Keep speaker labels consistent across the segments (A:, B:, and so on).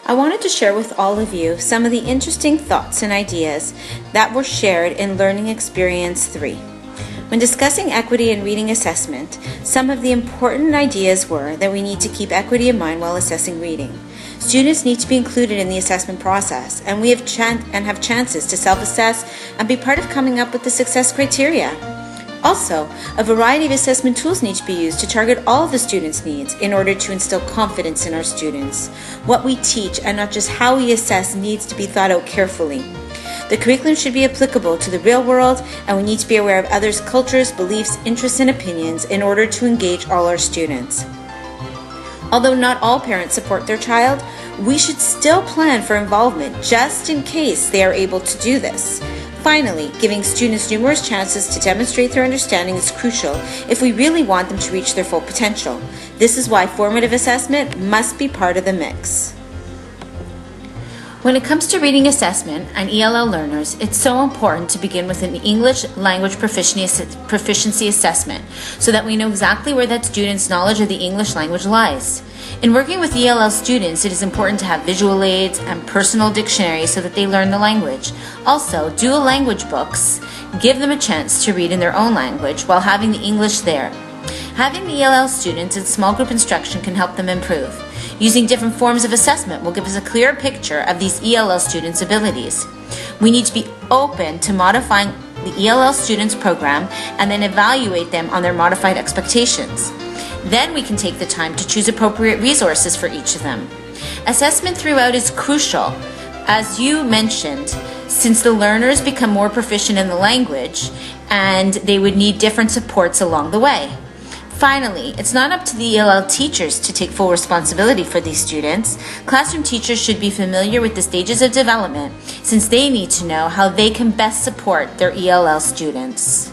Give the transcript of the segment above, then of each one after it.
A: I wanted to share with all of you some of the interesting thoughts and ideas that were shared in Learning Experience 3. When discussing equity in reading assessment, some of the important ideas were that we need to keep equity in mind while assessing reading. Students need to be included in the assessment process, and we have chances to self-assess and be part of coming up with the success criteria. Also, a variety of assessment tools need to be used to target all of the students' needs in order to instill confidence in our students. What we teach and not just how we assess needs to be thought out carefully. The curriculum should be applicable to the real world, and we need to be aware of others' cultures, beliefs, interests, and opinions in order to engage all our students. Although not all parents support their child, we should still plan for involvement just in case they are able to do this. Finally, giving students numerous chances to demonstrate their understanding is crucial if we really want them to reach their full potential. This is why formative assessment must be part of the mix. When it comes to reading assessment and ELL learners, it's so important to begin with an English language proficiency assessment so that we know exactly where that student's knowledge of the English language lies. In working with ELL students, it is important to have visual aids and personal dictionaries so that they learn the language. Also, dual language books give them a chance to read in their own language while having the English there. Having the ELL students in small group instruction can help them improve. Using different forms of assessment will give us a clear picture of these ELL students' abilities. We need to be open to modifying the ELL students' program and then evaluate them on their modified expectations. Then we can take the time to choose appropriate resources for each of them. Assessment throughout is crucial, as you mentioned, since the learners become more proficient in the language and they would need different supports along the way. Finally, it's not up to the ELL teachers to take full responsibility for these students. Classroom teachers should be familiar with the stages of development since they need to know how they can best support their ELL students.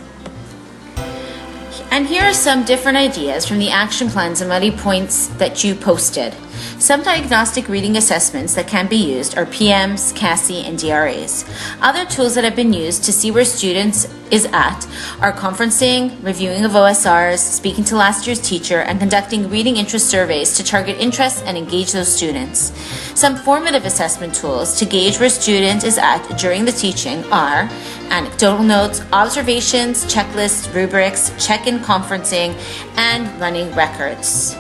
A: And here are some different ideas from the action plans and money points that you posted. Some diagnostic reading assessments that can be used are PMs, CASI, and DRAs. Other tools that have been used to see where students is at are conferencing, reviewing of OSRs, speaking to last year's teacher, and conducting reading interest surveys to target interests and engage those students. Some formative assessment tools to gauge where student is at during the teaching are anecdotal notes, observations, checklists, rubrics, check-in conferencing, and running records.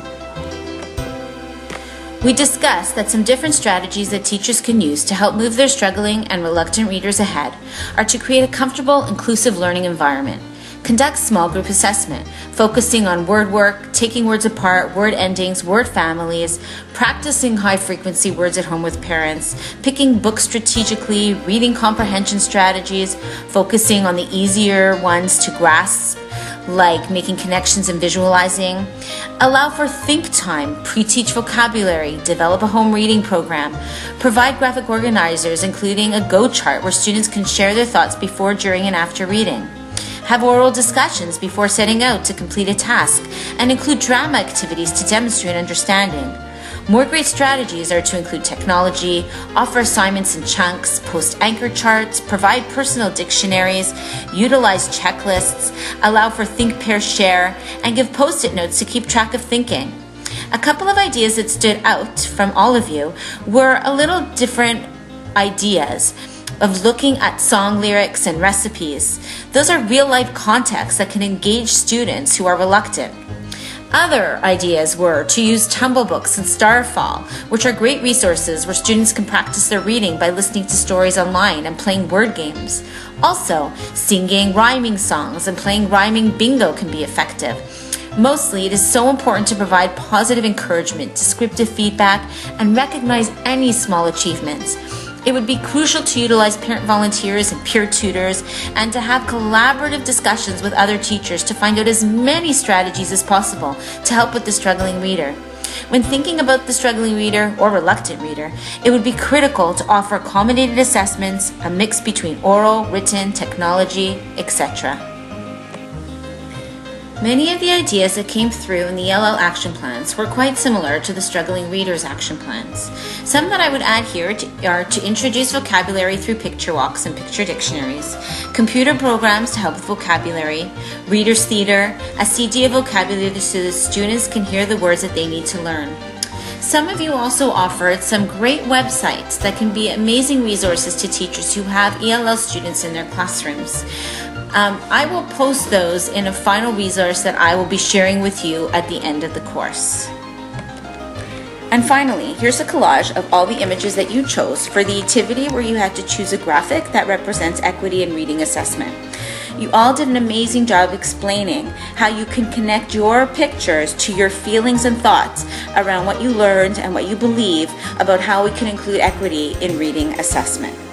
A: We discussed that some different strategies that teachers can use to help move their struggling and reluctant readers ahead are to create a comfortable, inclusive learning environment. Conduct small group assessment, focusing on word work, taking words apart, word endings, word families, practicing high-frequency words at home with parents, picking books strategically, reading comprehension strategies, focusing on the easier ones to grasp, like making connections and visualizing. Allow for think time, pre-teach vocabulary, develop a home reading program, provide graphic organizers including a Go chart where students can share their thoughts before, during, and after reading. Have oral discussions before setting out to complete a task, and include drama activities to demonstrate understanding. More great strategies are to include technology, offer assignments in chunks, post anchor charts, provide personal dictionaries, utilize checklists, allow for think, pair, share, and give post-it notes to keep track of thinking. A couple of ideas that stood out from all of you were a little different ideas of looking at song lyrics and recipes. Those are real-life contexts that can engage students who are reluctant. Other ideas were to use Tumble Books and Starfall, which are great resources where students can practice their reading by listening to stories online and playing word games. Also, singing rhyming songs and playing rhyming bingo can be effective. Mostly, it is so important to provide positive encouragement, descriptive feedback, and recognize any small achievements. It would be crucial to utilize parent volunteers and peer tutors and to have collaborative discussions with other teachers to find out as many strategies as possible to help with the struggling reader. When thinking about the struggling reader or reluctant reader, it would be critical to offer accommodated assessments, a mix between oral, written, technology, etc. Many of the ideas that came through in the ELL action plans were quite similar to the struggling readers action plans. Some that I would add here are to introduce vocabulary through picture walks and picture dictionaries, computer programs to help with vocabulary, readers theater, a CD of vocabulary so the students can hear the words that they need to learn. Some of you also offered some great websites that can be amazing resources to teachers who have ELL students in their classrooms. I will post those in a final resource that I will be sharing with you at the end of the course. And finally, here's a collage of all the images that you chose for the activity where you had to choose a graphic that represents equity in reading assessment. You all did an amazing job explaining how you can connect your pictures to your feelings and thoughts around what you learned and what you believe about how we can include equity in reading assessment.